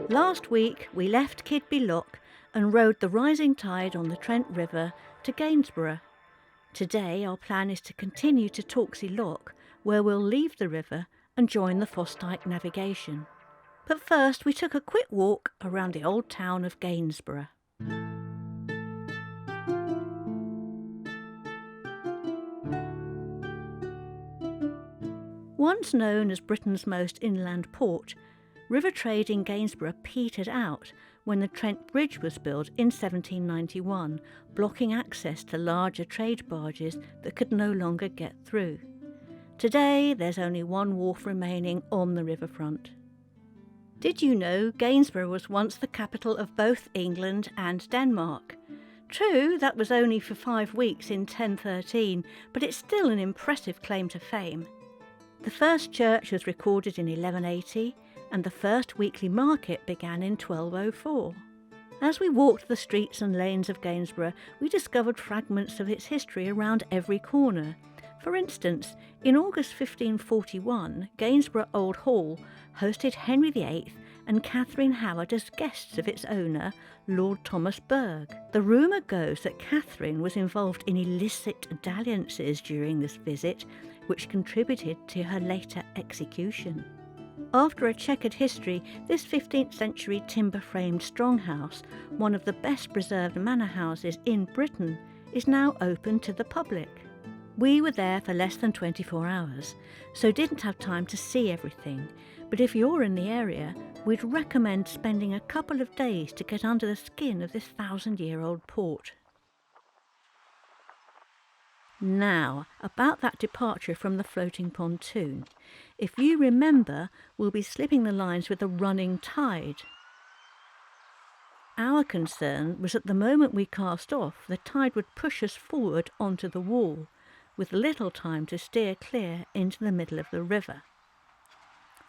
Last week we left Kidby Lock and rode the rising tide on the Trent River to Gainsborough. Today our plan is to continue to Torksey Lock, where we'll leave the river and join the Fossdyke Navigation. But first we took a quick walk around the old town of Gainsborough. Once known as Britain's most inland port, river trade in Gainsborough petered out when the Trent Bridge was built in 1791, blocking access to larger trade barges that could no longer get through. Today there's only one wharf remaining on the riverfront. Did you know Gainsborough was once the capital of both England and Denmark? True, that was only for 5 weeks in 1013, but it's still an impressive claim to fame. The first church was recorded in 1180, and the first weekly market began in 1204. As we walked the streets and lanes of Gainsborough, we discovered fragments of its history around every corner. For instance, in August 1541, Gainsborough Old Hall hosted Henry VIII and Catherine Howard as guests of its owner, Lord Thomas Berg. The rumour goes that Catherine was involved in illicit dalliances during this visit, which contributed to her later execution. After a checkered history, this 15th century timber-framed stronghouse, one of the best preserved manor houses in Britain, is now open to the public. We were there for less than 24 hours, so didn't have time to see everything, but if you're in the area, we'd recommend spending a couple of days to get under the skin of this 1,000-year-old port. Now, about that departure from the floating pontoon. If you remember, we'll be slipping the lines with a running tide. Our concern was that the moment we cast off, the tide would push us forward onto the wall, with little time to steer clear into the middle of the river.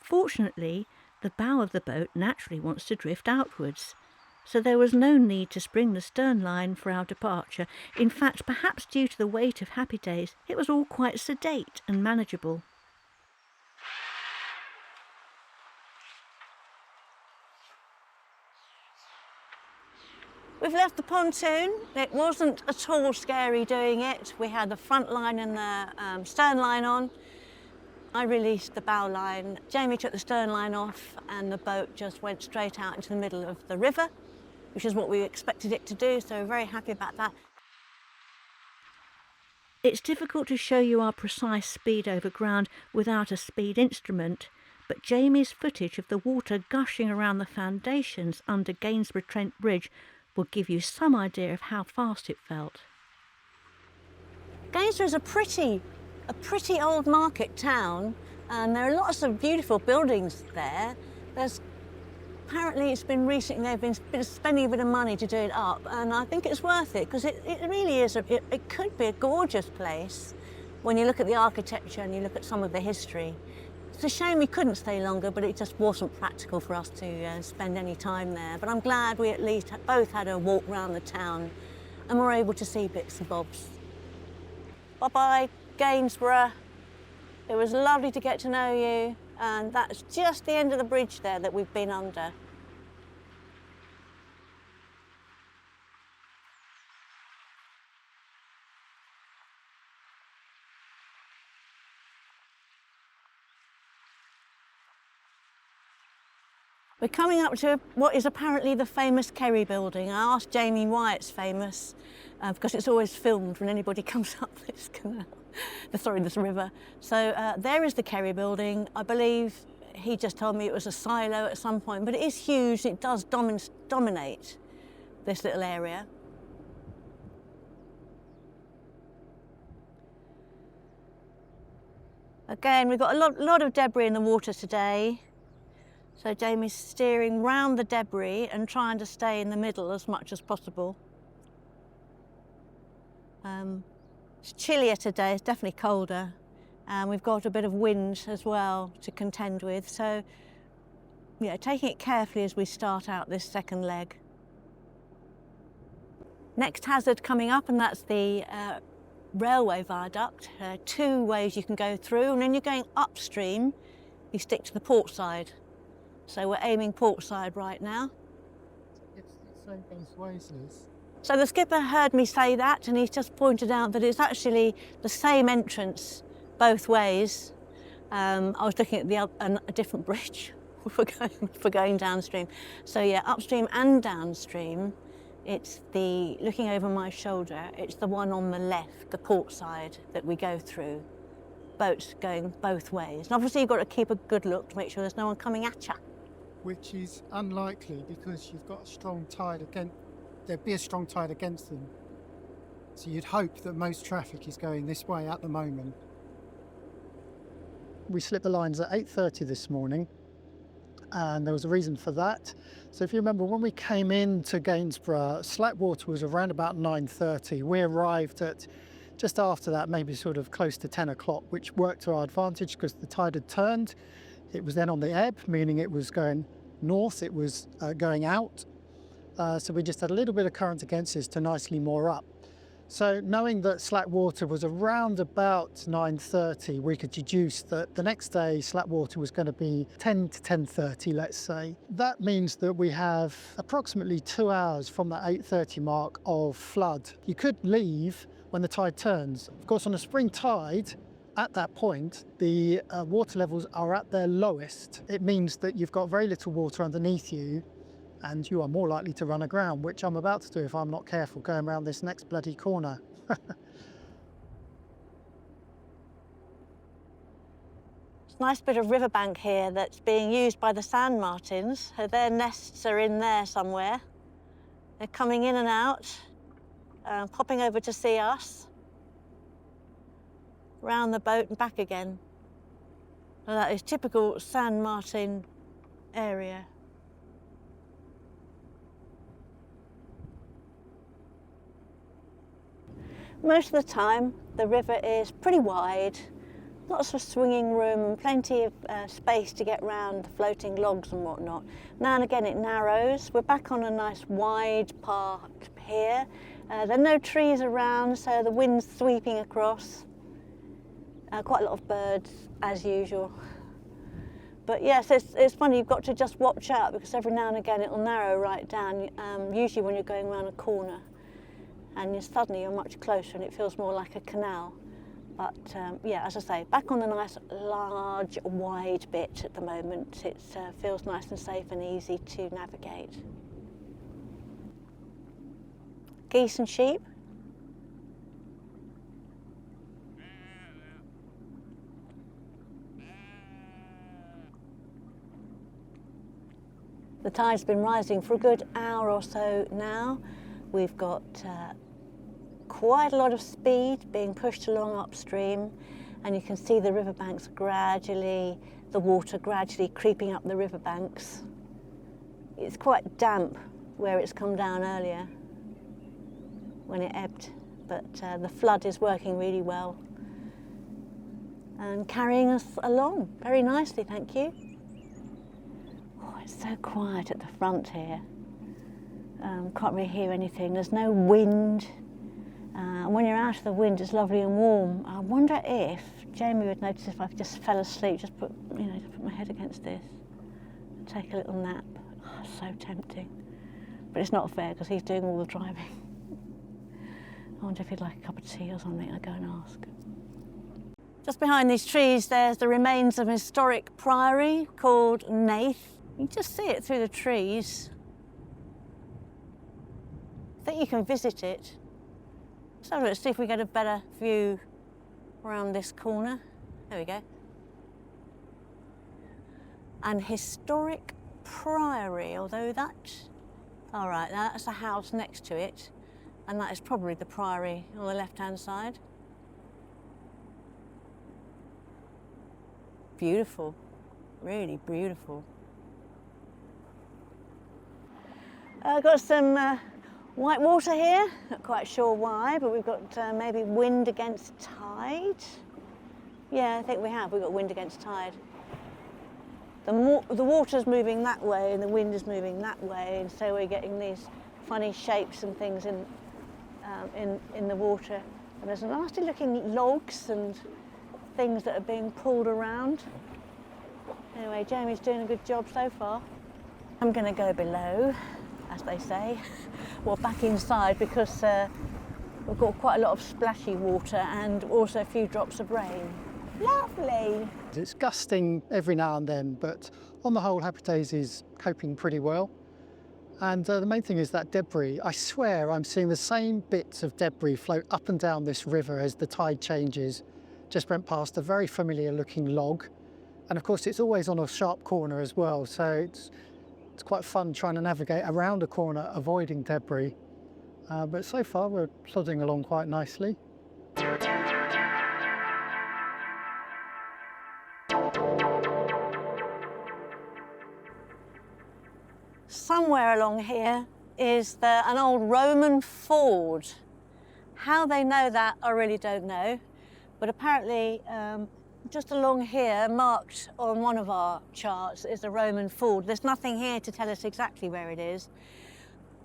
Fortunately, the bow of the boat naturally wants to drift outwards, so there was no need to spring the stern line for our departure. In fact, perhaps due to the weight of Happidaze, it was all quite sedate and manageable. We've left the pontoon. It wasn't at all scary doing it. We had the front line and the stern line on. I released the bow line. Jamie took the stern line off and the boat just went straight out into the middle of the river, which is what we expected it to do, so we're very happy about that. It's difficult to show you our precise speed over ground without a speed instrument, but Jamie's footage of the water gushing around the foundations under Gainsborough Trent Bridge will give you some idea of how fast it felt. Gainsborough is a pretty old market town, and there are lots of beautiful buildings there. Apparently it's been recently, they've been spending a bit of money to do it up, and I think it's worth it, because it really is, it could be a gorgeous place when you look at the architecture and you look at some of the history. It's a shame we couldn't stay longer, but it just wasn't practical for us to spend any time there. But I'm glad we at least both had a walk around the town and were able to see bits and bobs. Bye-bye, Gainsborough. It was lovely to get to know you, and that's just the end of the bridge there that we've been under. We're coming up to what is apparently the famous Kerry building. I asked Jamie why it's famous, because it's always filmed when anybody comes up this canal, this river. So there is the Kerry building. I believe he just told me it was a silo at some point, but it is huge. It does dominate this little area. Again, we've got a lot of debris in the water today. So Jamie's steering round the debris and trying to stay in the middle as much as possible. It's chillier today, it's definitely colder. And we've got a bit of wind as well to contend with. So, yeah, taking it carefully as we start out this second leg. Next hazard coming up, and that's the railway viaduct. 2 ways you can go through, and then you're going upstream you stick to the port side. So we're aiming port side right now. It's the same both ways, Liz. So the skipper heard me say that, and he's just pointed out that it's actually the same entrance both ways. I was looking at a different bridge for going downstream. So yeah, upstream and downstream, it's looking over my shoulder, it's the one on the left, the port side, that we go through. Boats going both ways. And obviously you've got to keep a good look to make sure there's no one coming at you. Which is unlikely because you've got a strong tide against. There'd be a strong tide against them. So you'd hope that most traffic is going this way at the moment. We slipped the lines at 8:30 this morning, and there was a reason for that. So if you remember, when we came into Gainsborough, slack water was around about 9:30. We arrived at just after that, maybe sort of close to 10 o'clock, which worked to our advantage because the tide had turned. It was then on the ebb, meaning it was going north, it was going out. So we just had a little bit of current against us to nicely moor up. So knowing that slack water was around about 9:30, we could deduce that the next day slack water was going to be 10 to 10:30, let's say. That means that we have approximately 2 hours from that 8:30 mark of flood. You could leave when the tide turns. Of course, on a spring tide, at that point, the water levels are at their lowest. It means that you've got very little water underneath you, and you are more likely to run aground, which I'm about to do if I'm not careful going around this next bloody corner. It's a nice bit of riverbank here that's being used by the sand martins. Their nests are in there somewhere. They're coming in and out, popping over to see us, round the boat and back again. So that is typical sand martin area. Most of the time, the river is pretty wide, lots of swinging room and plenty of space to get round the floating logs and whatnot. Now and again it narrows. We're back on a nice wide part here. There are no trees around, so the wind's sweeping across. Quite a lot of birds, as usual. But yes, it's funny, you've got to just watch out because every now and again it'll narrow right down, usually when you're going around a corner. And suddenly you're much closer and it feels more like a canal. But yeah, as I say, back on the nice large wide bit at the moment. It feels nice and safe and easy to navigate. Geese and sheep. The tide's been rising for a good hour or so now. We've got quite a lot of speed being pushed along upstream, and you can see the riverbanks gradually, the water gradually creeping up the riverbanks. It's quite damp where it's come down earlier when it ebbed, but the flood is working really well and carrying us along very nicely, thank you. Oh, it's so quiet at the front here. Can't really hear anything. There's no wind. And when you're out of the wind, it's lovely and warm. I wonder if Jamie would notice if I just fell asleep, just put my head against this, and take a little nap. Oh, so tempting. But it's not fair because he's doing all the driving. I wonder if he'd like a cup of tea or something. I'll go and ask. Just behind these trees, there's the remains of a historic priory called Manoeuvre. You can just see it through the trees. I think you can visit it. So let's see if we get a better view around this corner. There we go. An historic priory, although all right, now that's a house next to it, and that is probably the priory on the left-hand side. Beautiful, really beautiful. I've got some white water here, not quite sure why, but we've got maybe wind against tide. Yeah, I think we've got wind against tide. The water's moving that way and the wind is moving that way, and so we're getting these funny shapes and things in the water. And there's nasty looking logs and things that are being pulled around. Anyway, Jamie's doing a good job so far. I'm going to go below, as they say, well, back inside, because we've got quite a lot of splashy water and also a few drops of rain. Lovely! It's gusting every now and then, but on the whole, Happidaze is coping pretty well. And the main thing is that debris. I swear I'm seeing the same bits of debris float up and down this river as the tide changes. Just went past a very familiar looking log. And of course, it's always on a sharp corner as well. So it's quite fun trying to navigate around a corner, avoiding debris. But so far, we're plodding along quite nicely. Somewhere along here is an old Roman ford. How they know that, I really don't know. But apparently, just along here, marked on one of our charts, is a Roman ford. There's nothing here to tell us exactly where it is.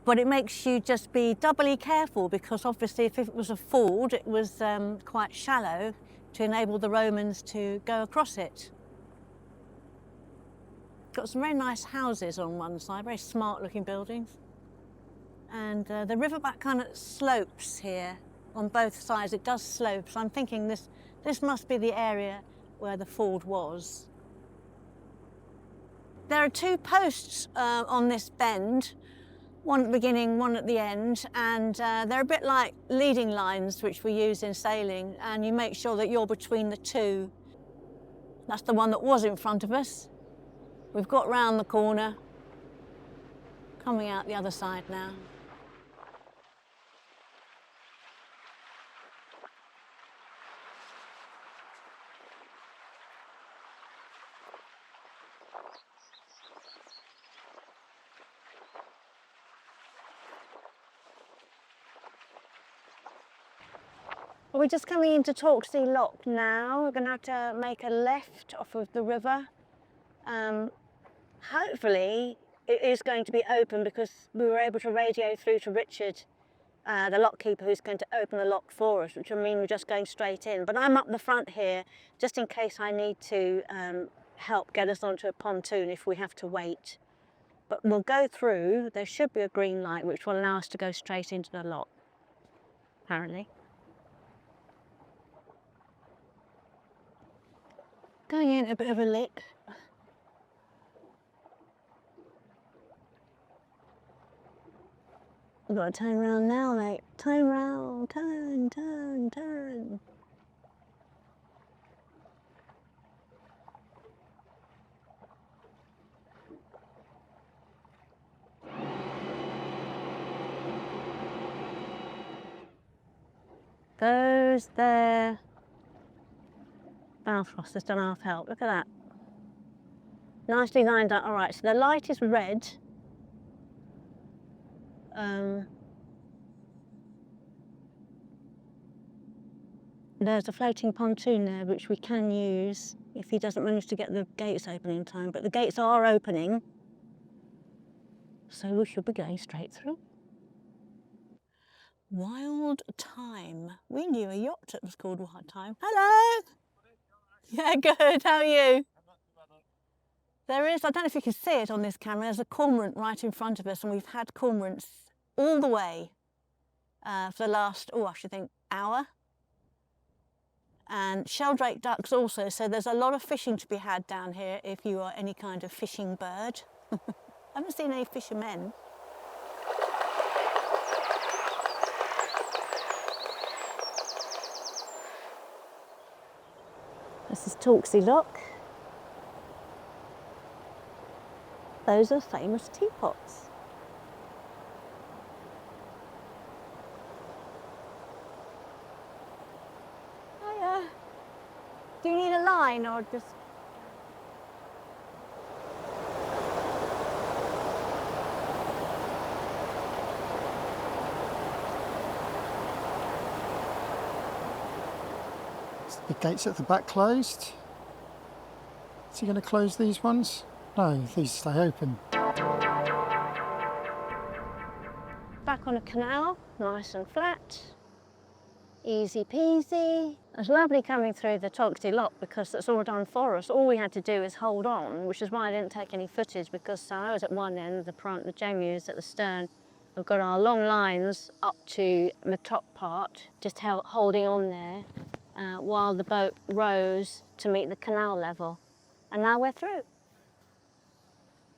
But it makes you just be doubly careful, because obviously if it was a ford, it was quite shallow to enable the Romans to go across it. Got some very nice houses on one side, very smart looking buildings. And the riverbank kind of slopes here on both sides. It does slope, so I'm thinking this must be the area where the ford was. There are two posts on this bend, one at the beginning, one at the end, and they're a bit like leading lines which we use in sailing, and you make sure that you're between the two. That's the one that was in front of us. We've got round the corner, coming out the other side now. Well, we're just coming into Torksey Lock now. We're going to have to make a left off of the river. Hopefully it is going to be open, because we were able to radio through to Richard, the lock keeper, who's going to open the lock for us, which will mean we're just going straight in. But I'm up the front here just in case I need to help get us onto a pontoon if we have to wait. But we'll go through. There should be a green light which will allow us to go straight into the lock, apparently. Going in a bit of a lick. We've got to turn around now, mate. Turn round, turn, turn, turn. Goes there. Balfrost has done half help. Look at that. Nicely lined up. All right, so the light is red. There's a floating pontoon there which we can use if he doesn't manage to get the gates open in time, but the gates are opening, so we should be going straight through. Wild Time. We knew a yacht that was called Wild Time. Hello! Yeah, good. How are you? There is, I don't know if you can see it on this camera, there's a cormorant right in front of us, and we've had cormorants all the way for the last, I should think, hour. And sheldrake ducks also, so there's a lot of fishing to be had down here if you are any kind of fishing bird. I haven't seen any fishermen. This is Torksey Lock. Those are famous teapots. Hiya. Do you need a line or just... The gates at the back closed. Is he going to close these ones? No, these stay open. Back on a canal, nice and flat. Easy peasy. It was lovely coming through the Torksey Lock because it's all done for us. All we had to do is hold on, which is why I didn't take any footage, because I was at one end, the Jamu's at the stern. We've got our long lines up to the top part, just holding on there while the boat rose to meet the canal level. And now we're through.